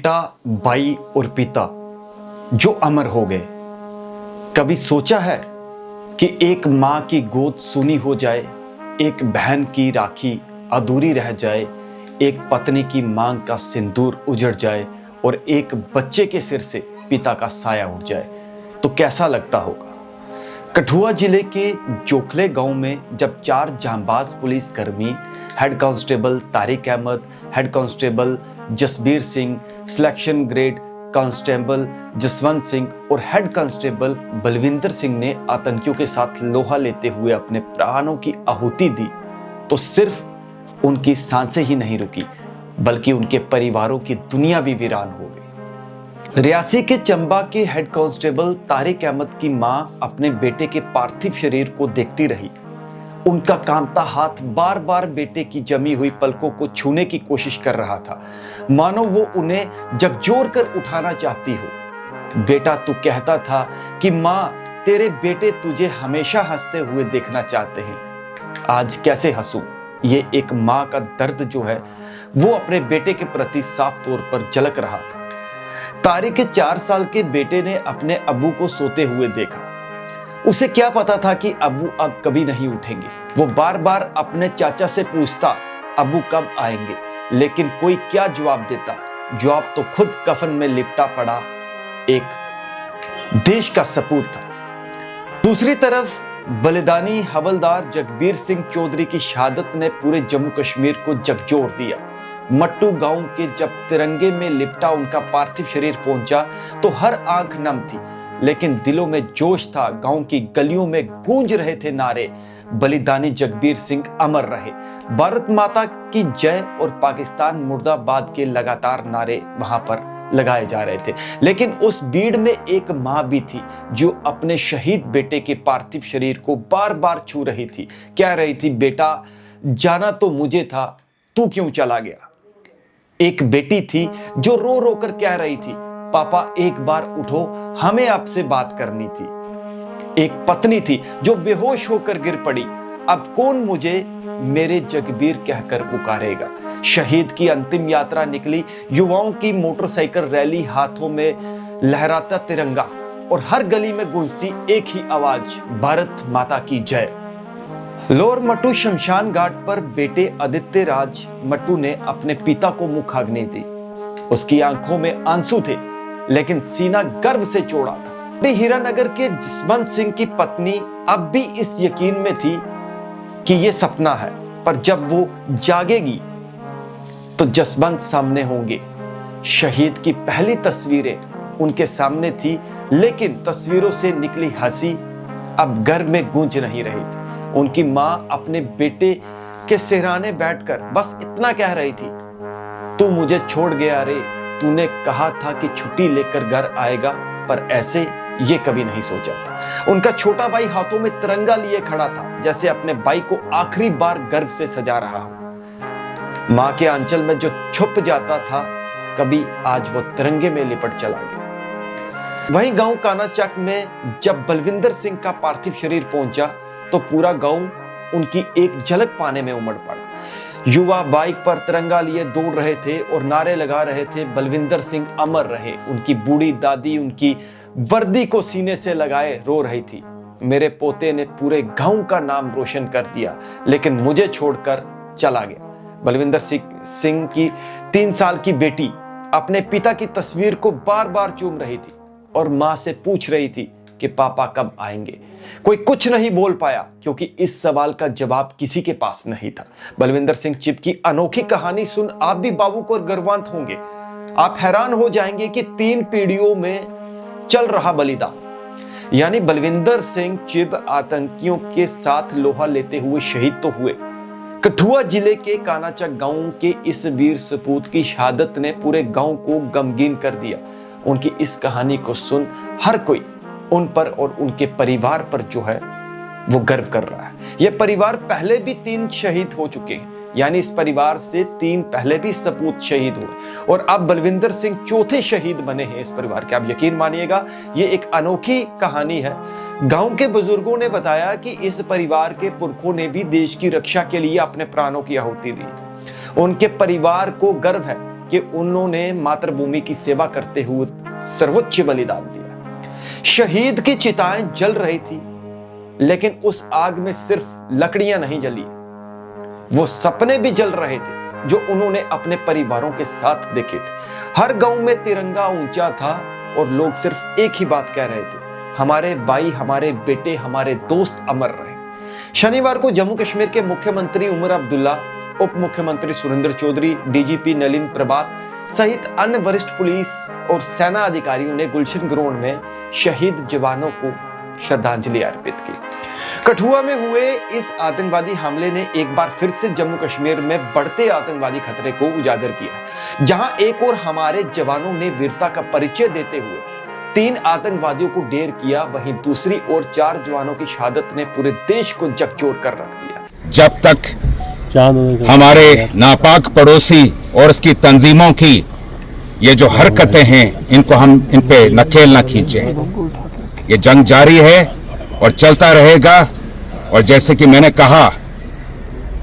बेटा, भाई और पिता जो अमर हो गए। कभी सोचा है कि एक माँ की गोद सूनी हो जाए, एक बहन की राखी अधूरी रह जाए, एक पत्नी की मांग का सिंदूर उजड़ जाए और एक बच्चे के सिर से पिता का साया उड़ जाए तो कैसा लगता होगा। कठुआ जिले के जोखले गांव में जब 4 जांबाज पुलिसकर्मी head constable Tariq Ahmed, head constable Jasbir Singh, selection grade constable Jaswant Singh और हेड कांस्टेबल बलविंदर सिंह ने आतंकियों के साथ लोहा लेते हुए अपने प्राणों की आहुति दी तो सिर्फ उनकी सांसें ही नहीं रुकी बल्कि उनके परिवारों की दुनिया भी वीरान हो गई। रियासी के चंबा के हेड कांस्टेबल तारिक अहमद की मां अपने बेटे के पार्थिव शरीर को देखती रही। उनका कांपता हाथ बार बार बेटे की जमी हुई पलकों को छूने की कोशिश कर रहा था, मानो वो उन्हें झकझोर कर उठाना चाहती हो। बेटा, तू कहता था कि मां, तेरे बेटे तुझे हमेशा हंसते हुए देखना चाहते हैं। आज कैसे हंसूं? ये एक मां का दर्द जो है वो अपने बेटे के प्रति साफ तौर पर झलक रहा था। तारिक के 4 साल के बेटे ने अपने अब्बू को सोते हुए देखा। उसे क्या पता था कि अब्बू अब कभी नहीं उठेंगे। वो बार बार अपने चाचा से पूछता, अब्बू कब आएंगे, लेकिन कोई क्या जवाब देता। जवाब तो खुद कफन में लिपटा पड़ा एक देश का सपूत था। दूसरी तरफ बलिदानी हवलदार जगबीर सिंह चौधरी की शहादत ने पूरे जम्मू कश्मीर को झकझोर दिया। मट्टू गांव के जब तिरंगे में लिपटा उनका पार्थिव शरीर पहुंचा तो हर आंख नम थी, लेकिन दिलों में जोश था। गांव की गलियों में गूंज रहे थे नारे, बलिदानी जगबीर सिंह अमर रहे, भारत माता की जय और पाकिस्तान मुर्दाबाद के लगातार नारे वहां पर लगाए जा रहे थे। लेकिन उस भीड़ में एक मां भी थी जो अपने शहीद बेटे के पार्थिव शरीर को बार बार छू रही थी, कह रही थी, बेटा जाना तो मुझे था, तू क्यों चला गया। एक बेटी थी जो रो रो कर कह रही थी, पापा एक बार उठो, हमें आपसे बात करनी थी। एक पत्नी थी जो बेहोश होकर गिर पड़ी, अब कौन मुझे मेरे जगबीर कहकर पुकारेगा। शहीद की अंतिम यात्रा निकली, युवाओं की मोटरसाइकिल रैली, हाथों में लहराता तिरंगा और हर गली में गूंजती एक ही आवाज, भारत माता की जय। लोअर मट्टू शमशान घाट पर बेटे आदित्य राज मट्टू ने अपने पिता को मुखाग्नि दी। उसकी आंखों में आंसू थे लेकिन सीना गर्व से चौड़ा था। हीरानगर के जसवंत सिंह की पत्नी अब भी इस यकीन में थी कि यह सपना है, पर जब वो जागेगी तो जसवंत सामने होंगे। शहीद की पहली तस्वीरें उनके सामने थी, लेकिन तस्वीरों से निकली हंसी अब घर में गूंज नहीं रही थी। उनकी मां अपने बेटे के सिरहाने बैठकर बस इतना कह रही थी, तू मुझे छोड़ गया रे, तूने कहा था कि छुट्टी लेकर घर आएगा, पर ऐसे ये कभी नहीं सोचा था। उनका छोटा भाई हाथों में तिरंगा लिए खड़ा था, जैसे अपने भाई को आखिरी बार गर्व से सजा रहा हो। मां के आंचल में जो छुप जाता था कभी, आज वो तिरंगे में लिपट चला गया। वहीं गांव कानाचक में जब बलविंदर सिंह का पार्थिव शरीर पहुंचा तो पूरा गांव उनकी एक झलक पाने में उमड़ पड़ा। युवा बाइक पर तिरंगा लिए दौड़ रहे थे और नारे लगा रहे थे, बलविंदर सिंह अमर रहे। उनकी बूढ़ी दादी उनकी वर्दी को सीने से लगाए रो रही थी, मेरे पोते ने पूरे गांव का नाम रोशन कर दिया लेकिन मुझे छोड़कर चला गया। बलविंदर सिंह की 3 साल की बेटी अपने पिता की तस्वीर को बार बार चूम रही थी और मां से पूछ रही थी कि पापा कब आएंगे। कोई कुछ नहीं बोल पाया क्योंकि इस सवाल का जवाब किसी के पास नहीं था। बलविंदर सिंह चिब की अनोखी कहानी सुन आप भी भावुक और गर्वान्वित होंगे। आप हैरान हो जाएंगे कि 3 पीढ़ियों में चल रहा बलिदान, यानी बलविंदर सिंह चिब आतंकियों के साथ लोहा लेते हुए शहीद तो हुए। कठुआ जिले के कानाचक गांव के इस वीर सपूत की शहादत ने पूरे गांव को गमगीन कर दिया। उनकी इस कहानी को सुन हर कोई उन पर और उनके परिवार पर जो है वो गर्व कर रहा है। यह परिवार पहले भी 3 शहीद हो चुके हैं, यानी इस परिवार से 3 पहले भी सपूत शहीद हुए और अब बलविंदर सिंह चौथे शहीद बने हैं इस परिवार के। आप यकीन मानिएगा, ये एक अनोखी कहानी है। गांव के बुजुर्गों ने बताया कि इस परिवार के पुरखों ने भी देश की रक्षा के लिए अपने प्राणों की आहुति दी। उनके परिवार को गर्व है कि उन्होंने मातृभूमि की सेवा करते हुए सर्वोच्च बलिदान दिया। शहीद की चिताएं जल रही थी, लेकिन उस आग में सिर्फ लकड़ियां नहीं जली, वो सपने भी जल रहे थे जो उन्होंने अपने परिवारों के साथ देखे थे। हर गांव में तिरंगा ऊंचा था और लोग सिर्फ एक ही बात कह रहे थे, हमारे भाई, हमारे बेटे, हमारे दोस्त अमर रहे। शनिवार को जम्मू कश्मीर के मुख्यमंत्री उमर अब्दुल्ला, उप मुख्यमंत्री सुरेंद्र चौधरी, डीजीपी नलिन प्रभात सहित अन्य वरिष्ठ पुलिस और सेना अधिकारियों ने गुलशन ग्राउंड में शहीद जवानों को श्रद्धांजलि अर्पित की। कठुआ में हुए इस आतंकवादी हमले ने एक बार फिर से जम्मू कश्मीर में बढ़ते आतंकवादी खतरे को उजागर किया। जहां एक और हमारे जवानों ने वीरता का परिचय देते हुए 3 आतंकवादियों को ढेर किया, वहीं दूसरी ओर 4 जवानों की शहादत ने पूरे देश को झकझोर कर रख दिया। जब तक हमारे नापाक पड़ोसी और उसकी तंजीमों की ये जो हरकतें हैं, इनको हम इन पे नकेल न खींचें। ये जंग जारी है और चलता रहेगा, और जैसे कि मैंने कहा,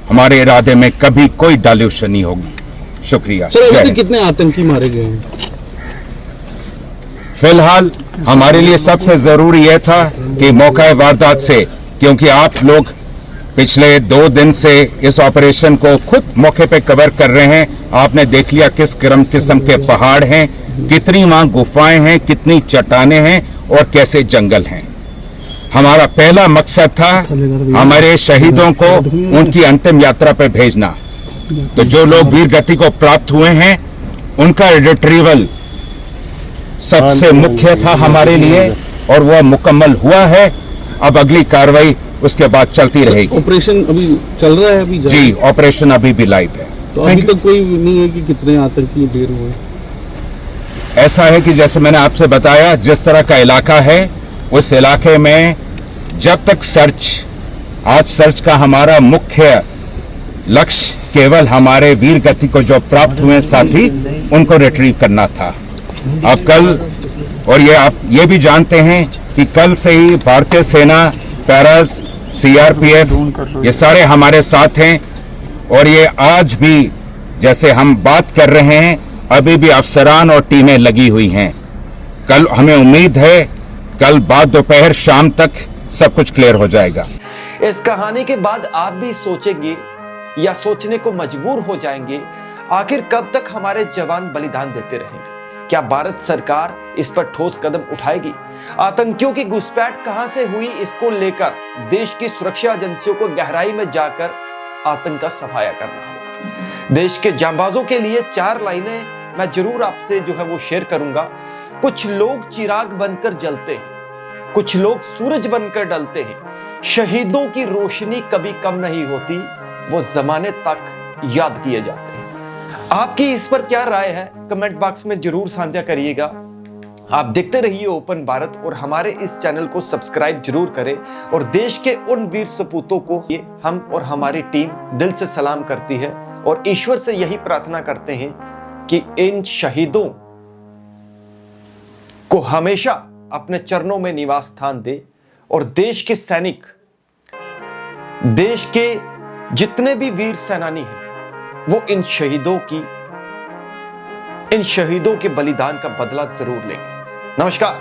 हमारे इरादे में कभी कोई डाल्यूशन नहीं होगी। शुक्रिया। सर, कितने आतंकी मारे गए हैं? फिलहाल हमारे लिए सबसे जरूरी यह था कि मौका वारदात से, क्योंकि आप लोग पिछले 2 दिन से इस ऑपरेशन को खुद मौके पे कवर कर रहे हैं, आपने देख लिया किस किस्म के पहाड़ हैं, कितनी वहां गुफाएं हैं, कितनी चट्टानें हैं और कैसे जंगल हैं। हमारा पहला मकसद था हमारे शहीदों को उनकी अंतिम यात्रा पर भेजना। तो जो लोग वीर गति को प्राप्त हुए हैं, उनका रिट्रीवल सबसे मुख्य था हमारे लिए, और वह मुकम्मल हुआ है। अब अगली कार्रवाई उसके बाद चलती रहेगी। ऑपरेशन अभी चल रहा है? अभी जी, ऑपरेशन अभी भी लाइव है। तो अभी तक कोई नहीं है कि कितने आतंकी ढेर हुए? ऐसा है कि जैसे मैंने आपसे बताया, जिस तरह का इलाका है, उस इलाके में जब तक आज सर्च का हमारा मुख्य लक्ष्य केवल हमारे वीर गति को जो प्राप्त हुए साथी, उनको रिट्रीव करना था। अब कल, और ये आप ये भी जानते हैं कि कल से ही भारतीय सेना, पैरास, सीआरपीएफ, ये सारे हमारे साथ हैं, और ये आज भी जैसे हम बात कर रहे हैं, अभी भी अफसरान और टीमें लगी हुई हैं। कल हमें उम्मीद है कल बाद दोपहर शाम तक सब कुछ क्लियर हो जाएगा। इस कहानी के बाद आप भी सोचेंगे या सोचने को मजबूर हो जाएंगे, आखिर कब तक हमारे जवान बलिदान देते रहेंगे? क्या भारत सरकार इस पर ठोस कदम उठाएगी? आतंकियों की घुसपैठ कहां से हुई, इसको लेकर देश की सुरक्षा एजेंसियों को गहराई में जाकर आतंक का सफाया करना होगा। देश के जांबाजों के लिए 4 लाइनें मैं जरूर आपसे जो है वो शेयर करूंगा। कुछ लोग चिराग बनकर जलते हैं, कुछ लोग सूरज बनकर ढलते हैं। शहीदों की रोशनी कभी कम नहीं होती, वो जमाने तक याद किए जाते हैं। आपकी इस पर क्या राय है, कमेंट बॉक्स में जरूर साझा करिएगा। आप देखते रहिए ओपन भारत और हमारे इस चैनल को सब्सक्राइब जरूर करें, और देश के उन वीर सपूतों को हम और हमारी टीम दिल से सलाम करती है, और ईश्वर से यही प्रार्थना करते हैं कि इन शहीदों को हमेशा अपने चरणों में निवास स्थान दे, और देश के सैनिक, देश के जितने भी वीर सेनानी हैं, वो इन शहीदों के बलिदान का बदला जरूर लेंगे। नमस्कार।